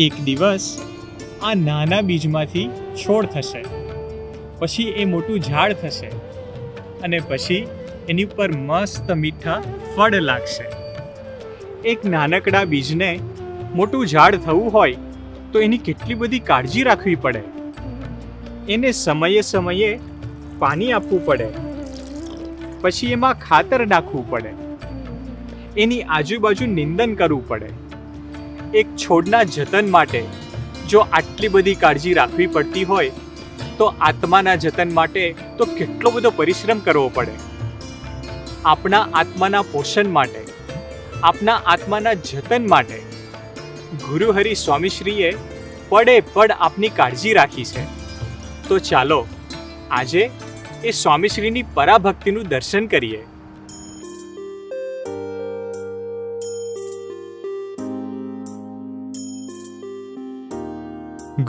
એક દિવસ આ નાના બીજમાંથી છોડ થશે, પછી એ મોટું ઝાડ થશે અને પછી એની ઉપર મસ્ત મીઠા ફળ લાગશે. એક નાનકડા બીજને મોટું ઝાડ થવું હોય તો એની કેટલી બધી કાળજી રાખવી પડે. એને સમયે સમયે પાણી આપવું પડે, પછી એમાં ખાતર નાખવું પડે, એની આજુબાજુ નિંદન કરવું પડે. એક છોડના જતન માટે જો આટલી બધી કાળજી રાખવી પડતી હોય તો આત્માના જતન માટે તો કેટલો બધો પરિશ્રમ કરવો પડે. આપણા આત્માના પોષણ માટે, આપણા આત્માના જતન માટે ગુરુહરિ સ્વામીશ્રીએ પડે પડ આપની કાળજી રાખી છે. તો ચાલો આજે એ સ્વામીશ્રીની પરાભક્તિનું દર્શન કરીએ.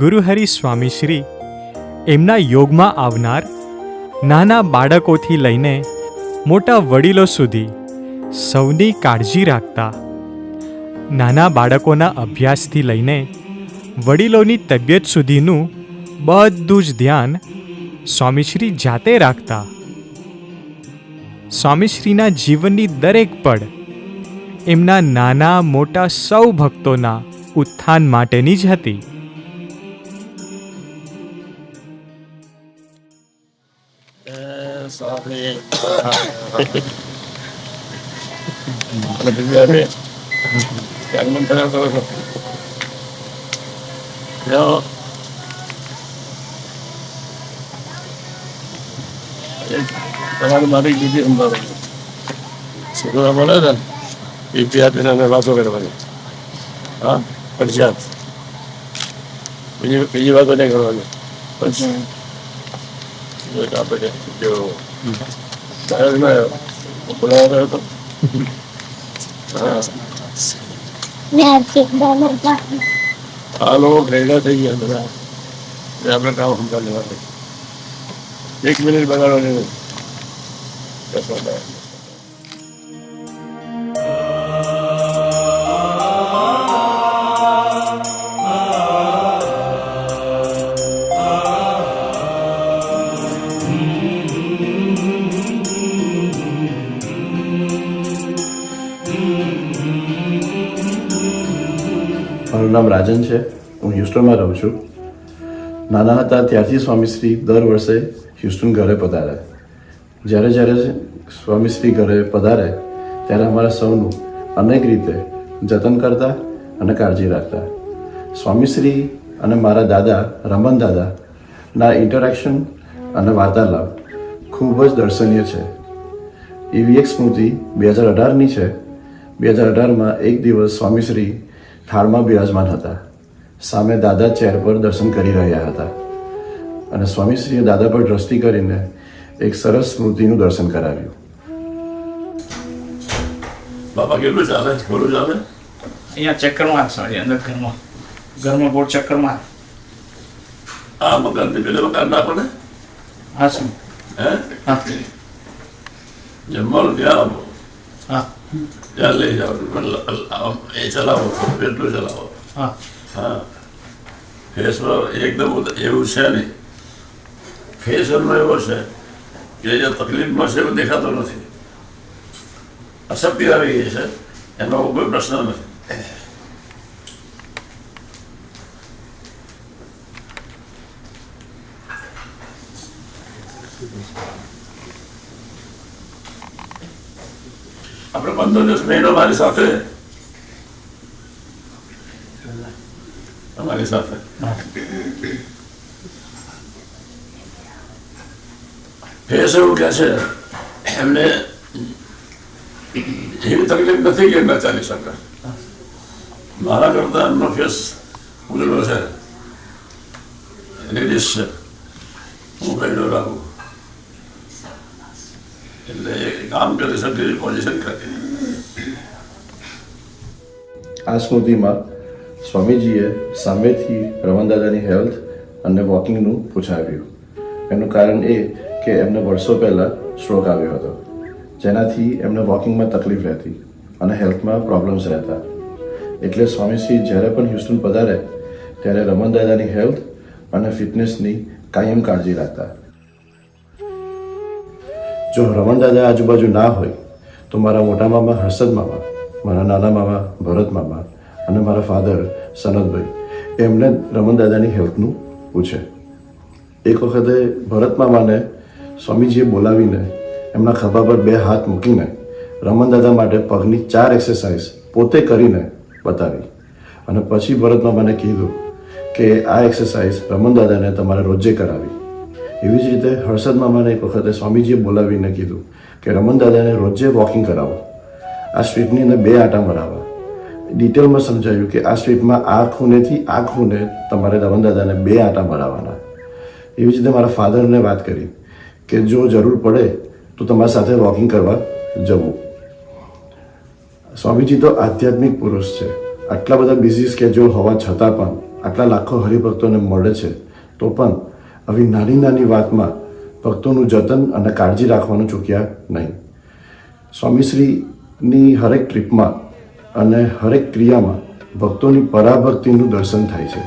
ગુરુહરિ સ્વામીશ્રી એમના યોગમાં આવનાર નાના બાળકોથી લઈને મોટા વડીલો સુધી સૌની કાળજી રાખતા. નાના બાળકોના અભ્યાસથી લઈને વડીલોની તબિયત સુધીનું બધું જ ધ્યાન સ્વામીશ્રી જાતે રાખતા. સ્વામીશ્રીના જીવનની દરેક પળ એમના નાના મોટા સૌ ભક્તોના ઉત્થાન માટેની જ હતી. તમારી મારી દીદી સમજાવે છોકરા મળે ને એ આપીને અમે વાતો કરવાની. હા, ફરજિયાત બીજી વાતો નહીં કરવાની. પછી આપણે જો બોલાવો હતો. આ લોકો ભેગા થઈ ગયા બધા, આપણે કામ સમજા લેવાનું. 1 મિનિટ બગાડવાની નહીં. મારું નામ રાજન છે. હું હ્યુસ્ટનમાં રહું છું. નાના હતા ત્યારથી સ્વામીશ્રી દર વર્ષે હ્યુસ્ટન ઘરે પધારે. જ્યારે જ્યારે સ્વામીશ્રી ઘરે પધારે ત્યારે અમારા સૌનું અનેક રીતે જતન કરતા અને કાળજી રાખતા. સ્વામીશ્રી અને મારા દાદા રમન દાદાના ઇન્ટરેક્શન અને વાર્તાલાપ ખૂબ જ દર્શનીય છે. એવી એક સ્મૃતિ 2018ની છે. 2018માં એક દિવસ સ્વામીશ્રી થાળમાં બિરાજમાન હતા. સામે દાદા ચેર પર દર્શન કરી રહ્યા હતા અને સ્વામીશ્રીએ દાદા પર દ્રષ્ટિ કરીને એક સરસ સ્મૃતિનું દર્શન કરાવ્યું. બાપા કેટલું ચાલે? બોલું ચાલે? અહીંયા ચક્કર માર સાડી અંદર ઘરમાં બોર્ડ ચક્કર માર. આ મકાનથી પેલે મકાન ના પડે? હા શું? હે? હા જમવાનું ત્યાં આપો, હા ત્યાં લઈ જાઓ. એ ચલાવો, એટલું ચલાવો. હા હા, ફેસમાં એકદમ એવું છે નહીં. ફેશનમાં એવો છે કે જે તકલીફમાં છે એવું દેખાતો નથી. અશક્તિ આવી ગઈ છે, એનો કોઈ પ્રશ્ન નથી. આપણે 15 દિવસ મહિનો મારી સાથે અમારી સાથે ફેસ એવું કે છે એમને એવી તકલીફ નથી કે ના ચાલી શકે. મારા કરતા એમનો ફેસ ઉજળો છે, લેડીઝ છે, હું બહેનો રાખું એટલે એ કામ કરી શકે એવી પોઝિશન કરી. આ સ્મૃતિમાં સ્વામીજીએ સામેથી રમણદાદાની હેલ્થ અને વોકિંગનું પૂછાવ્યું. એનું કારણ એ કે એમને વર્ષો પહેલાં સ્ટ્રોક આવ્યો હતો, જેનાથી એમને વોકિંગમાં તકલીફ રહેતી અને હેલ્થમાં પ્રોબ્લેમ્સ રહેતા. એટલે સ્વામીશ્રી જ્યારે પણ હ્યુસ્ટન પધારે ત્યારે રમણ દાદાની હેલ્થ અને ફિટનેસની કાયમ કાળજી રાખતા. જો રમણ દાદા આજુબાજુ ના હોય તો મારા મોટા મામા હર્ષદ મામા, મારા નાના મામા ભરત મામા અને મારા ફાધર સનતભાઈ એમને રમણ દાદાની હેલ્થનું પૂછે. એક વખતે ભરત મામાને સ્વામીજીએ બોલાવીને એમના ખભા પર 2 હાથ મૂકીને રમણ દાદા માટે પગની 4 એક્સરસાઇઝ પોતે કરીને બતાવી અને પછી ભરત મામાને કીધું કે આ એક્સરસાઇઝ રમણ દાદાને તમારે રોજે કરાવી. એવી જ રીતે હર્ષદ મામાને એક વખતે સ્વામીજીએ બોલાવીને કીધું કે રમણ દાદાને રોજે વોકિંગ કરાવો, આ સ્ટ્રીટની અંદર 2 આંટા મરાવવા. ડિટેલમાં સમજાયું કે આ સ્ટ્રીટમાં આ ખૂણેથી આ ખૂણે તમારે રમણ દાદાને 2 આંટા મરાવવાના. એવી જ રીતે મારા ફાધરને વાત કરી કે જો જરૂર પડે તો તમારી સાથે વોકિંગ કરવા જવું. સ્વામીજી તો આધ્યાત્મિક પુરુષ છે. આટલા બધા બિઝી સ્કેડ્યુલ હોવા છતાં પણ આટલા લાખો હરિભક્તોને મળે છે તો પણ આવી નાની નાની વાતમાં ભક્તોનું જતન અને કાળજી રાખવાનું ચૂક્યા નહીં. સ્વામીશ્રીની હરેક ટ્રીપમાં અને હરેક ક્રિયામાં ભક્તોની પરાભક્તિનું દર્શન થાય છે.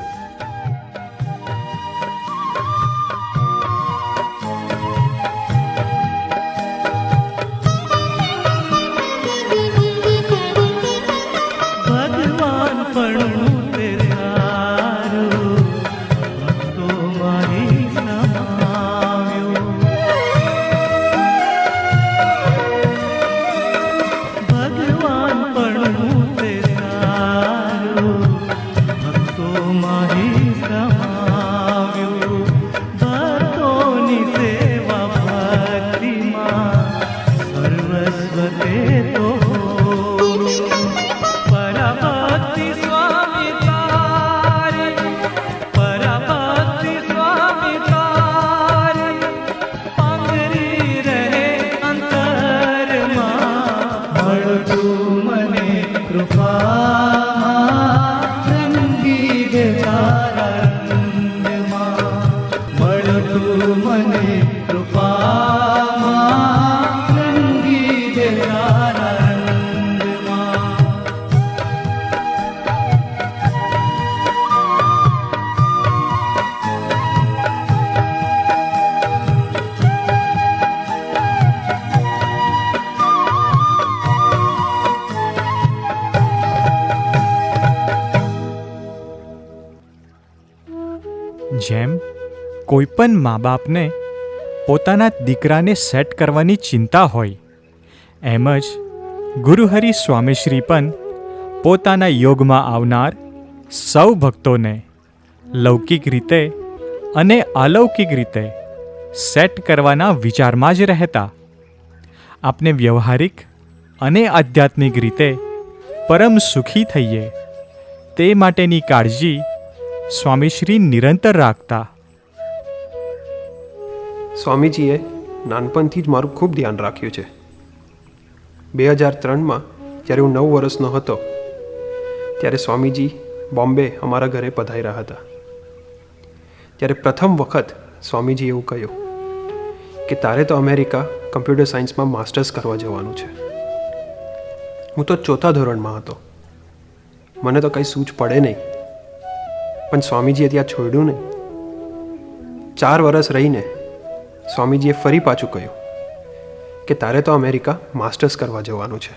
જેમ કોઈ પણ મા બાપને પોતાના દીકરાને સેટ કરવાની ચિંતા હોય, એમ જ ગુરુહરિ સ્વામીશ્રી પણ પોતાના યોગમાં આવનાર સૌ ભક્તોને લૌકિક રીતે અને અલૌકિક રીતે સેટ કરવાના વિચારમાં જ રહેતા. આપણે વ્યવહારિક અને આધ્યાત્મિક રીતે પરમ સુખી થઈએ તે માટેની કાળજી સ્વામીશ્રી નિરંતર રાખતા. સ્વામીજીએ નાનપણથી જ મારું ખૂબ ધ્યાન રાખ્યું છે. 2003માં જ્યારે હું 9 વર્ષનો હતો ત્યારે સ્વામીજી બોમ્બે અમારા ઘરે પધાર્યા હતા. ત્યારે પ્રથમ વખત સ્વામીજી એવું કહ્યું કે તારે તો અમેરિકા કમ્પ્યુટર સાયન્સમાં માસ્ટર્સ કરવા જવાનું છે. હું તો 4થા ધોરણમાં હતો. મને તો કંઈ સૂઝ પડે નહીં, પણ સ્વામીજીએ ત્યાં છોડ્યું નહીં. 4 વર્ષ રહીને સ્વામીજીએ ફરી પાછું કહ્યું કે તારે તો અમેરિકા માસ્ટર્સ કરવા જવાનું છે.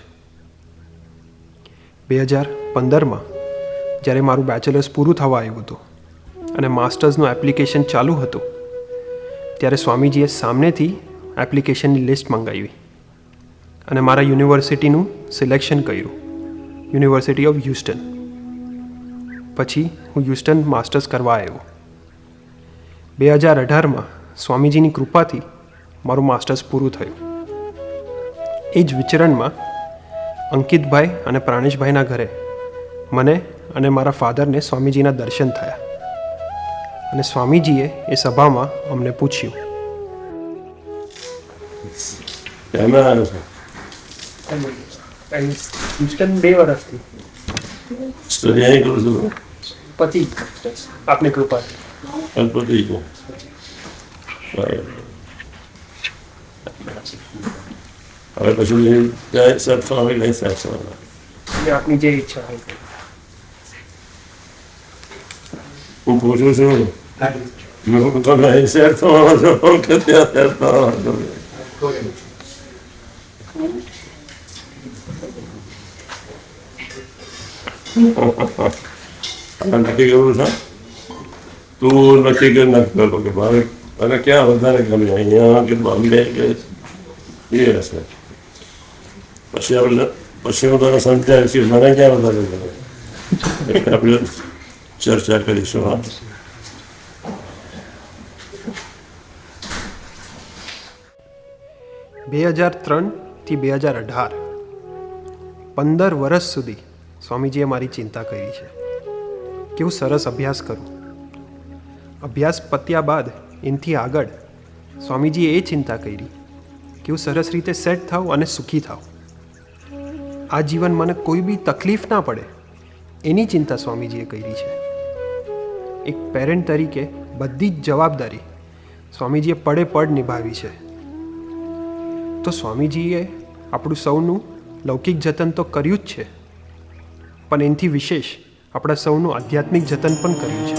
2015માં જ્યારે મારું બેચલર્સ પૂરું થવા આવ્યું હતું અને માસ્ટર્સનું એપ્લિકેશન ચાલુ હતું ત્યારે સ્વામીજીએ સામેથી એપ્લિકેશનની લિસ્ટ મંગાવી અને મારા યુનિવર્સિટીનું સિલેક્શન કર્યું, યુનિવર્સિટી ઓફ હ્યુસ્ટન. પછી હું હ્યુસ્ટન માસ્ટર્સ કરવા આવ્યો. 2018માં સ્વામીજીની કૃપાથી મારું માસ્ટર્સ પૂરું થયું. એ જ વિચરણમાં અંકિતભાઈ અને પ્રાણેશભાઈના ઘરે મને અને મારા ફાધરને સ્વામીજીના દર્શન થયા અને સ્વામીજીએ એ સભામાં અમને પૂછ્યું, હ્યુસ્ટન 2 વર્ષથી સ્ટડી અહીં કરું છું. પછી આપની કૃપા. ગણપતિ કો હવે પછી જાય સેટ થવા લઈ સેટ થવાના આપની જે ઈચ્છા હોય. હું પૂછું છું તમે શેર થવાનો છો કે ત્યાં શેર થવાનો છો? નક્કી કરવું છે તું નક્કી કરી નથી કરતો કે મારે અને ક્યાં વધારે ગમે અહીંયા કે બોમ્બે કે એ હશે પછી આપણે પછી હું તને સમજાવીશ કે મને ક્યાં વધારે ગમે એટલે આપણે ચર્ચા કરીશું. હા 2003થી 2018 15 વર્ષ સુધી સ્વામીજીએ મારી ચિંતા કરી છે. કેવું સરસ અભ્યાસ કરું. અભ્યાસ પત્યા બાદ એનાથી આગળ સ્વામીજીએ એ ચિંતા કરી કેવું સરસ રીતે સેટ થાવ અને સુખી થાવ. આ જીવન મને કોઈ બી તકલીફ ના પડે એની ચિંતા સ્વામીજીએ કરી છે. એક પેરેન્ટ તરીકે બધી જ જવાબદારી સ્વામીજીએ પડે પડ નિભાવી છે. તો સ્વામીજીએ આપણું સૌનું લૌકિક જતન તો કર્યું જ છે, પણ એનાથી વિશેષ આપણા સૌનું આધ્યાત્મિક જતન પણ કર્યું છે.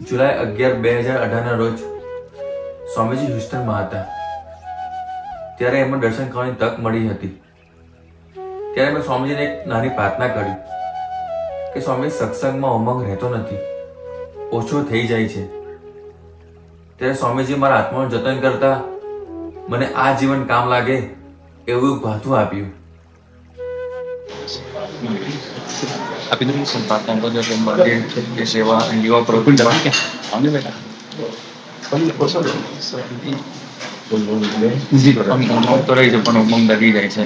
જુલાઈ 11, 2018ના રોજ સ્વામીજી હ્યુસ્ટનમાં હતા. ત્યારે એમને દર્શન કરવાની તક મળી હતી. ત્યારે મેં સ્વામીજીને એક નાની પ્રાર્થના કરી કે સ્વામી, સત્સંગમાં ઉમંગ રહેતો નથી, ઓછો થઈ જાય છે. ત્યારે સ્વામીજી મારા આત્માનું જતન કરતા મને આ જીવન કામ લાગે એવું ભાથું આપ્યું. આપી દઉં સંપાદન તો જો મંદિર સેવા અને યુવા પ્રવૃત્તિ આને બેટા તો રહી છે પણ ઉમંગ લગી જાય છે.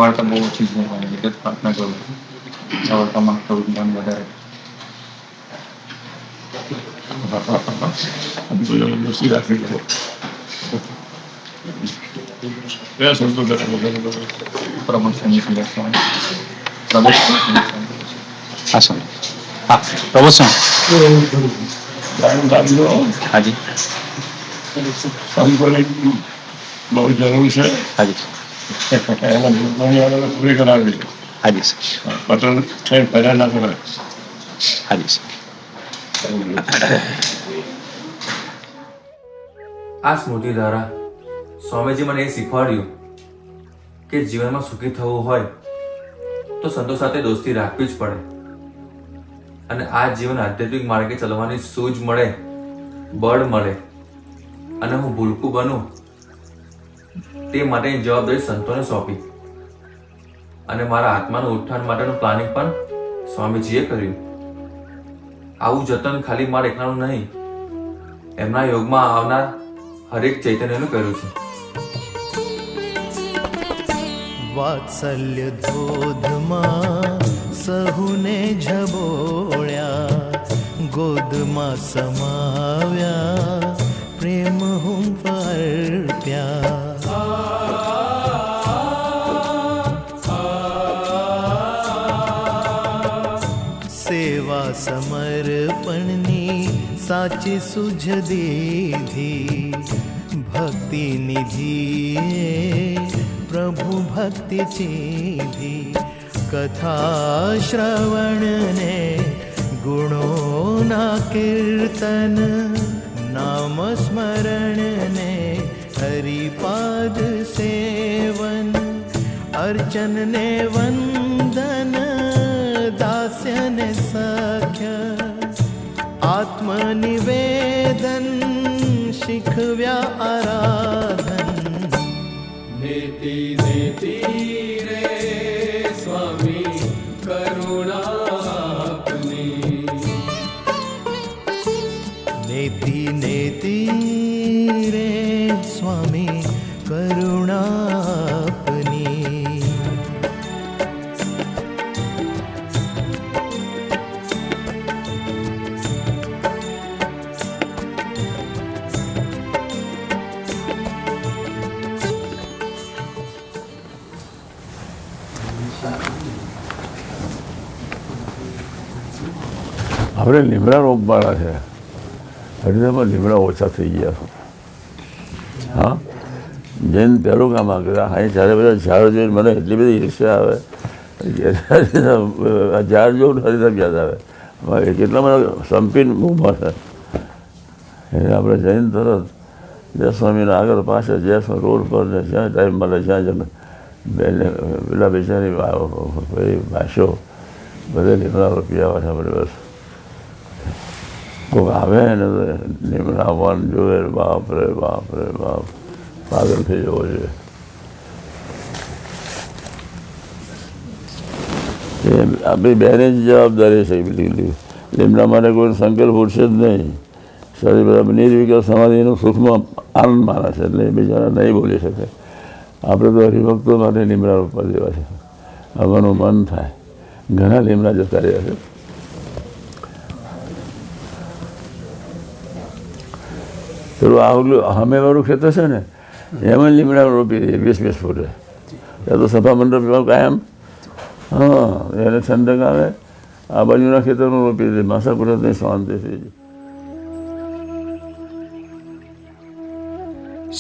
વાર્તા બહુ ઓછી છે એટલે પ્રાર્થના કરું વાર્તામાં થોડું જ્ઞાન વધારે. પ્રમોશન પ્રમોશન હાજી બહુ જરૂર છે. હાજી પૂરી કરાવી હાજી સર પતન થઈ પહેલા ના કરે. હાજી સર. આ સ્મૃતિ દ્વારા સ્વામીજી મને એ શીખવાડ્યું કે જીવનમાં સુખી થવું હોય તો સંતો સાથે દોસ્તી રાખવી જ પડે અને આ જીવન આધ્યાત્મિક માર્ગે ચલાવવાની સૂઝ મળે, બળ મળે અને હું ભૂલકું બનું તે માટેની જવાબદારી સંતોને સોંપી અને મારા આત્માનું ઉત્થાન માટેનું પ્લાનિંગ પણ સ્વામીજીએ કર્યું. આવું જતન ખાલી મારા એકલાનું નહીં, એમના યોગમાં આવનાર હરેક ચૈતન્યનું કર્યું છે. વાત્સલ્ય ધોધમાં સહુને ઝબોળ્યા, ગોદમાં સમાવ્યા, પ્રેમ હુંફ અર્પ્યા. સેવા સમર્પણની સાચી સુझ દીધી, ભક્તિ નિધિએ પ્રભુ ભક્તિ ચીધી. કથા શ્રવણને ગુણોના કીર્તન, નામ સ્મરણને હરિપાદ સેવન, અર્ચનને વંદન, દાસ્યને સખ્ય, આત્મનિવેદન શીખવ્યા આરાધન. નેતિ નેતિ રે સ્વામી કરુણા આપની. નેતિ નેતિ રે સ્વામી કરુણા આપની. આપણે લીમડા રોપવાળા છે હરિદ્વારમાં લીમડા ઓછા થઈ ગયા. હા, જૈન પહેલું કામ આ કર્યા. અહીં જ્યારે બધા ઝાડ જોઈને મને એટલી બધી ઈર્ષ્યા આવે, ઝાડ જોઉં હરિદ્વાર યાદ આવે. કેટલા બધા સંપીન ઊભા છે. એટલે આપણે જૈન તરત જય સ્વામીના આગળ પાછળ જય સ્વામી રોડ પર ને જ્યાં ટાઈમ મળે જ્યાં જમે પેલા બેચારી ભાષો બધે લીમડા રૂપિયા આવે છે. આપણે બસ કોઈક આવે ને તો લીમડા વન જોવે, બાપ રે બાપ રે બાપ, પાગલ થઈ જવો જોઈએ. એ આપણી બેની જ જવાબદારી છે. લીમડા માટે કોઈ સંકલ્પ ઉઠશે જ નહીં. શરીર બધા નિર્વિકલ્પ સમાધિનું સુખમાં આનંદ માને છે, એટલે બીજાને નહીં બોલી શકે. આપણે તો હરિભક્તો માટે લીમડા રોપવા દેવા છે. આવવાનું મન થાય. ઘણા લીમડા જતા રહ્યા છે. પેલું આગલું સામેવાળું ખેતર છે ને, એમાં લીમડા રોપી દઈએ 20-20 ફૂટે. ત્યાં તો સભા મંડપ કાયમ. હા, એને ઠંડક આવે. આ બાજુના ખેતરમાં રોપી દે, માસા કુદરતની શાંતિથી.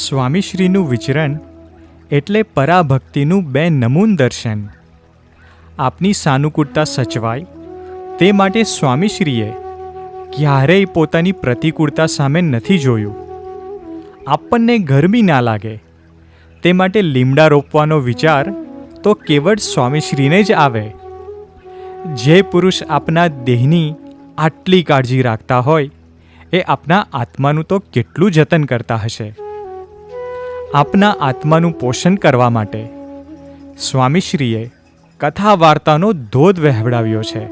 સ્વામીશ્રીનું વિચરણ એટલે પરાભક્તિનું બે નમૂન દર્શન. આપની સાનુકૂળતા સચવાય તે માટે સ્વામીશ્રીએ ક્યારેય પોતાની પ્રતિકૂળતા સામે નથી જોયું. આપણને ગરમી ના લાગે તે માટે લીમડા રોપવાનો વિચાર તો કેવળ સ્વામીશ્રીને જ આવે. જે પુરુષ આપના દેહની આટલી કાળજી રાખતા હોય એ આપના આત્માનું તો કેટલું જતન કરતા હશે. આપના આત્માનું પોષણ કરવા માટે સ્વામીશ્રીએ કથા વાર્તાનો ધોધ વહેવડાવ્યો છે.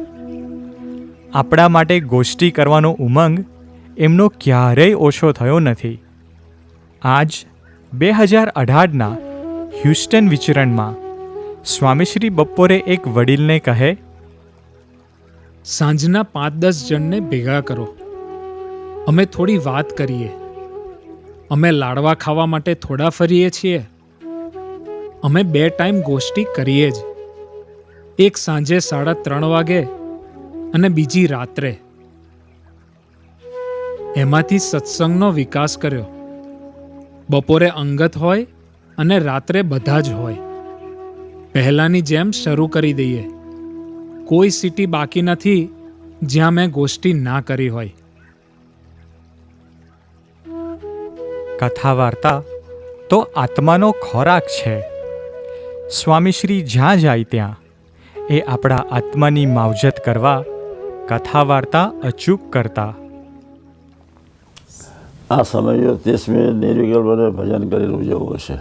આપણા માટે ગોષ્ઠી કરવાનો ઉમંગ એમનો ક્યારેય ઓછો થયો નથી. આજ 2018ના હ્યુસ્ટન વિચરણમાં સ્વામીશ્રી બપોરે એક વડીલને કહે, સાંજના 5-10 જણને ભેગા કરો, અમે થોડી વાત કરીએ. અમે લાડવા ખાવા માટે થોડા ફરીએ છીએ. અમે 2 ટાઈમ ગોષ્ઠી કરીએ જ, એક સાંજે 3:30 વાગે અને બીજી રાત્રે. એમાંથી સત્સંગનો વિકાસ કર્યો. બપોરે અંગત હોય અને રાત્રે બધા જ હોય. પહેલાંની જેમ શરૂ કરી દઈએ. કોઈ સિટી બાકી નથી જ્યાં મેં ગોષ્ઠી ના કરી હોય. કથા વાર્તા તો આત્માનો ખોરાક છે. સ્વામીશ્રી જ્યાં જાય ત્યાં એ આપણા આત્માની માવજત કરવા કથા વાર્તા અચૂક કરતા. આ સમયો 30 મિનિટ નિર્વિકલ્પને ભજન કરીને ઉજવવો છે.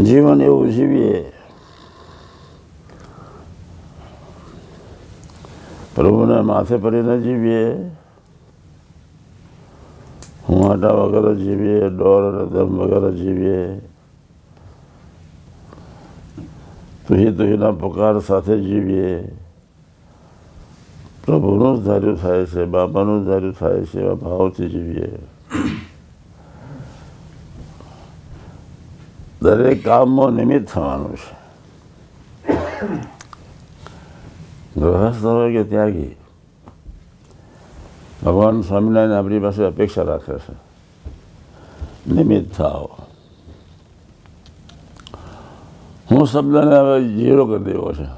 જીવન એવું જીવીએ, પ્રભુને માથે પડીને જીવીએ. હુંવાટા વગર જીવીએ, ડોર અને દમ વગર જીવીએ. તુહીના પુકાર સાથે જીવીએ. પ્રભુનું જ ધાર્યું થાય છે, બાપાનું જ ધાર્યું થાય છે, એવા ભાવથી જીવીએ. દરેક કામમાં નિમિત્ત થવાનું છે. ગૃહસ્થ હોય કે ત્યાગી, ભગવાન સ્વામિનારાયણ આપણી પાસે અપેક્ષા રાખે છે, નિમિત્ત થાવ. હું શબ્દને હવે ઝીરો કરી દેવો છે.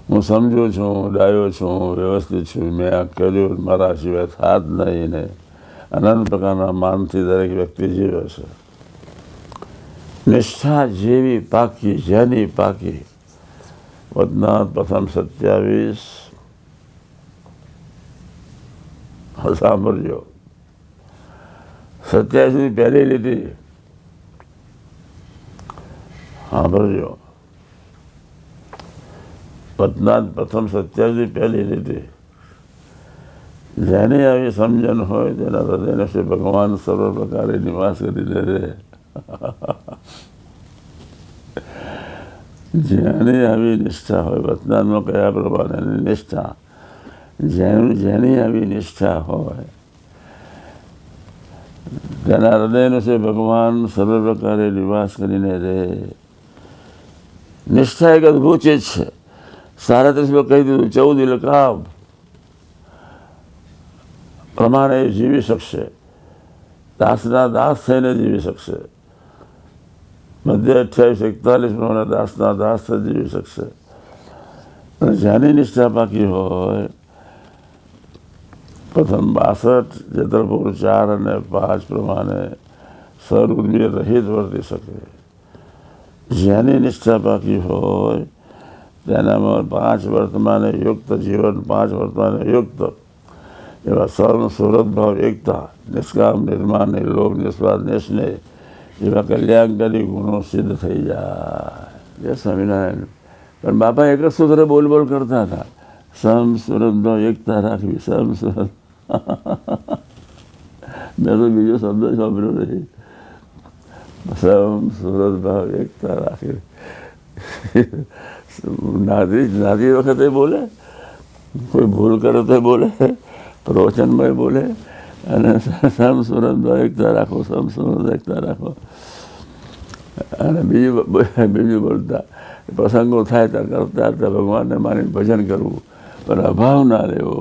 હું સમજુ છું, ડાયો છું, વ્યવસ્થિત છું, મેં આ કર્યું, મારા સિવાય થાત નહીં ને અનંત પ્રકારના માનથી દરેક વ્યક્તિ જીવે છે. નિષ્ઠા જેવી પાકી, જેની પાકી. વદનાથ પ્રથમ 27 સાંભળજો. 27 પહેલી લીટી સાંભળજો. વદનાથ પ્રથમ 27 પહેલી લીટી. જેની આવી સમજણ હોય તેના હૃદયને શ્રી ભગવાન સર્વ પ્રકારે નિવાસ કરીને રહે. જેની આવી નિષ્ઠા હોય, વતનામાં કયા પ્રમાણેની નિષ્ઠા, જેની આવી નિષ્ઠા હોય તેના હૃદયનો છે ભગવાન સર્વ પ્રકારે નિવાસ કરીને રહે. નિષ્ઠા એક અદભુત ચીજ છે. 37માં કહી દીધું 14 એટલે કામ પ્રમાણે એ જીવી શકશે, દાસના દાસ થઈને જીવી શકશે. મધ્ય 28-41 પ્રમાણે દાસના દાસ થઈ જીવી શકશે. અને જ્યાંની નિષ્ઠા પાકી હોય, પ્રથમ 62 જેતરપુર 4 અને 5 પ્રમાણે સર્વગુણ્ય રહિત વર્તી શકે. જ્યાંની નિષ્ઠા પાકી હોય તેનામાં 5 વર્તમાને યુક્ત જીવન, 5 વર્તમાને યુક્ત એવા સર્વ સુરત ભાવ એકતા, નિષ્કામ, નિર્માણ, નિર્લોભ, નિસ્વાર્થ, નિસ્નેહ એવા કલ્યાણકારી ગુણો સિદ્ધ થઈ જાય. જય સ્વામિનારાયણ. પણ બાપા એક જ સૂત્ર બોલ બોલ કરતા હતા, સમ સુરત ભાવ એકતા રાખવી, સમ સુરત. મેં તો બીજો શબ્દ સાંભળ્યો નથી. સમ સુરત ભાવ એકતા રાખવી. નાતી વખતે બોલે, કોઈ ભૂલ કરે તો બોલે, પ્રવચનમાં બોલે, અને સમ સુરત ભાવ એકતા રાખો, સમ સુરત એકતા રાખો. અને બીજું બોલતા પ્રસંગો થાય ત્યાં કરતા હતા ભગવાનને મારીને ભજન કરવું, પણ અભાવ ના લેવો.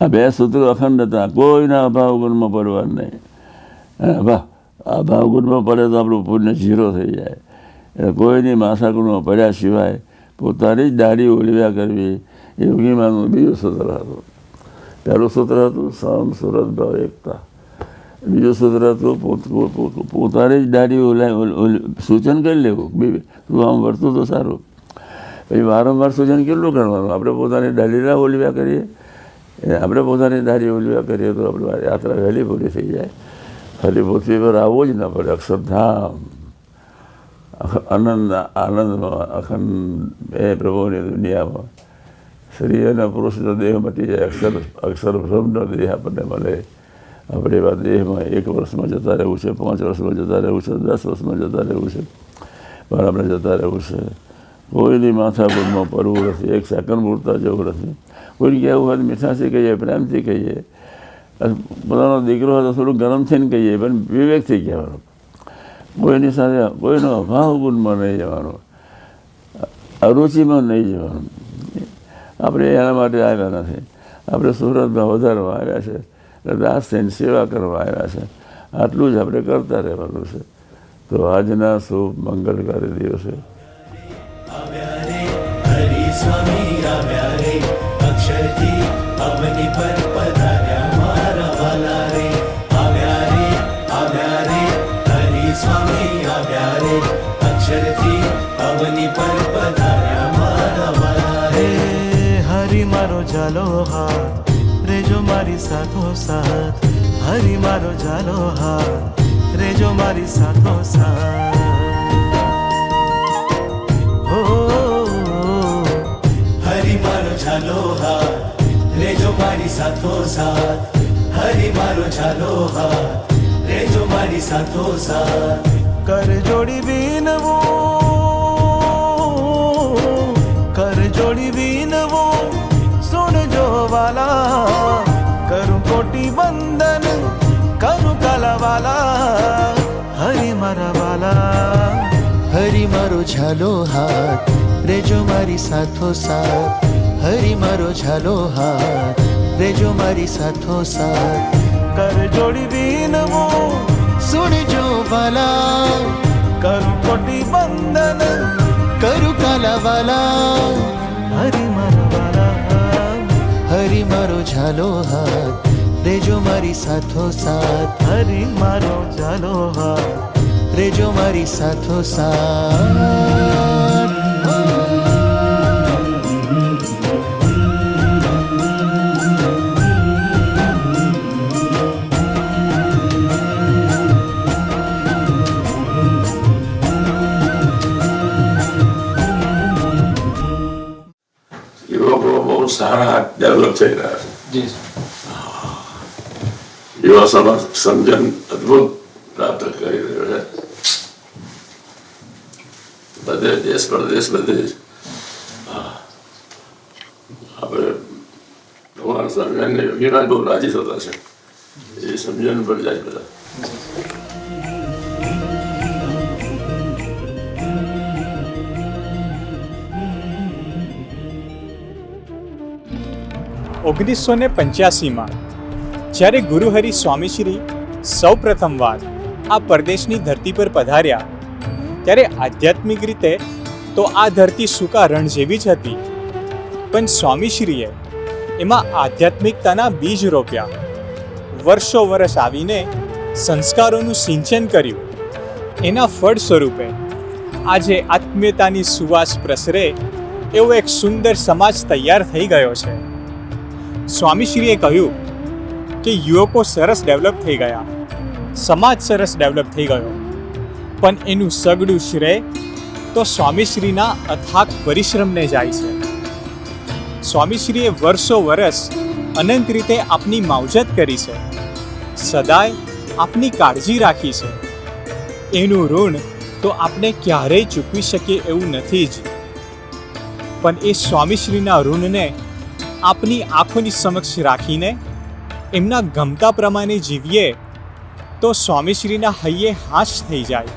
આ 2 સૂત્રો અખંડ હતા. કોઈના અભાવ ગુણમાં પડવાનું નહીં. અભાવ ગુણમાં પડે તો આપણું પુણ્ય 0 થઈ જાય. એટલે કોઈની માથા ગુણમાં પડ્યા સિવાય પોતાની જ દાઢી ઓલવ્યા કરવી એ યોગીમાનું બીજું સૂત્ર હતું. પહેલું સૂત્ર હતું સમ સુરત ભાવ એકતા. બીજું સૂત્ર હતું પોતાની જ દાઢી સૂચન કરી લેવું, તું આમ વર્તું તો સારું. પછી વારંવાર સૂચન કેટલું કરવાનું? આપણે પોતાની દાઢી ના ઓલવ્યા કરીએ, આપણે પોતાની દાઢી ઓલવ્યા કરીએ તો આપણી યાત્રા વહેલી પૂરી થઈ જાય. ફરી પૃથ્વી પર આવવું જ ન પડે. અક્ષરધામ આનંદમાં અખંડ એ પ્રભુની દુનિયામાં સ્ત્રી અને પુરુષનો દેહ મટી જાય, અક્ષર બ્રહ્મનો દેહ આપણને મળે. આપણે એવા દેહમાં 1 વર્ષમાં જતા રહેવું છે, 5 વર્ષમાં જતા રહેવું છે, 10 વર્ષમાં જતા રહેવું છે, પણ આપણે જતા રહેવું છે. કોઈની માથાકૂટમાં પડવું નથી, 1 સેકન્ડ મૂળતા જવું નથી. કોઈને કહેવું હોય મીઠાશી કહીએ, પ્રેમથી કહીએ. પોતાનો દીકરો હોય તો થોડું ગરમ થઈને કહીએ, પણ વિવેકથી કહેવાનું. કોઈની સાથે કોઈનો અભાવ ગુણમાં નહીં જવાનો, અરુચિમાં નહીં જવાનું. આપણે એના માટે આવ્યા નથી. આપણે સુરતમાં વધારવા આવ્યા છે, દાસ થઈને સેવા કરવા આવ્યા છે. આટલું જ આપણે કરતા રહેવાનું છે. તો આજના શુભ મંગલકારી દિવસે અક્ષરથી અવની પર પધાર્યા મારા વાલા રે. આવ્યા રે હરિ સ્વામી આવ્યા રે. અક્ષરથી અવની પર પધાર્યા મારા વાલા રે. હરિ મારો ઝાલો હાથ રેજો મારી સાથો સાથ. હરિ મારો ઝાલો હાથ રેજો મારી સાથો સાથ. હરિ મારો ઝાલો હાથ રેજો મારી સાથો સાથ. હરિ મારો ઝાલો હાથ રેજો મારી સાથો સાથ. કર જોડી બીનવું, કર જોડી બીનવું સુણજો વાલા. કરું કોટી વંદન કરું કલાવાલા. હરિ મારા વાલા. હરિ મારો ઝાલો હાથ રેજો મારી સાથો સાથ. હરિ મારો ઝાલો હાથ રેજો મારી સાથો સાથ. કર જોડી બીનવું સુણજો વાલા. કરું કોટી વંદન કરું કાલાવાલા. હરિ મારા વાલા. હરિ મારો ઝાલો હાથ રેજો મારી સાથો સાથ. હરિ મારો ઝાલો હાથ રેજો મારી સાથો સાથ. યુવકો બહુ સારા ડેવલપ થઈ રહ્યા છે. જી યુવા સમાજ સમજણ અદભુત પ્રાપ્ત કરી રહ્યો છે. બધે દેશ પ્રદેશ બધે આપણે ભગવાન સ્વામિનારાયણ યોગીરાજ બહુ રાજી થતા છે. એ સમજણ પર જાય બધા. 1985માં જ્યારે ગુરુહરિ સ્વામીશ્રી સૌ પ્રથમવાર આ પરદેશની ધરતી પર પધાર્યા ત્યારે આધ્યાત્મિક રીતે તો આ ધરતી સૂકા રણ જેવી જ હતી, પણ સ્વામીશ્રીએ એમાં આધ્યાત્મિકતાના બીજ રોપ્યા. વર્ષો વર્ષ આવીને સંસ્કારોનું સિંચન કર્યું. એના ફળ સ્વરૂપે આજે આત્મીયતાની સુવાસ પ્રસરે એવો એક સુંદર સમાજ તૈયાર થઈ ગયો છે. સ્વામીશ્રીએ કહ્યું કે યુવકો સરસ ડેવલપ થઈ ગયા, સમાજ સરસ ડેવલપ થઈ ગયો, પણ એનું સગડું શ્રેય તો સ્વામીશ્રીના અથાગ પરિશ્રમને જાય છે. સ્વામીશ્રીએ વર્ષો વર્ષ અનંત રીતે આપની માવજત કરી છે, સદાય આપની કાળજી રાખી છે. એનું ઋણ તો આપણે ક્યારેય ચૂકવી શકીએ એવું નથી જ, પણ એ સ્વામીશ્રીના ઋણને આપની આંખોની સમક્ષ રાખીને એમના ગમતા પ્રમાણે જીવીએ તો સ્વામીશ્રીના હૈયે હાશ થઈ જાય.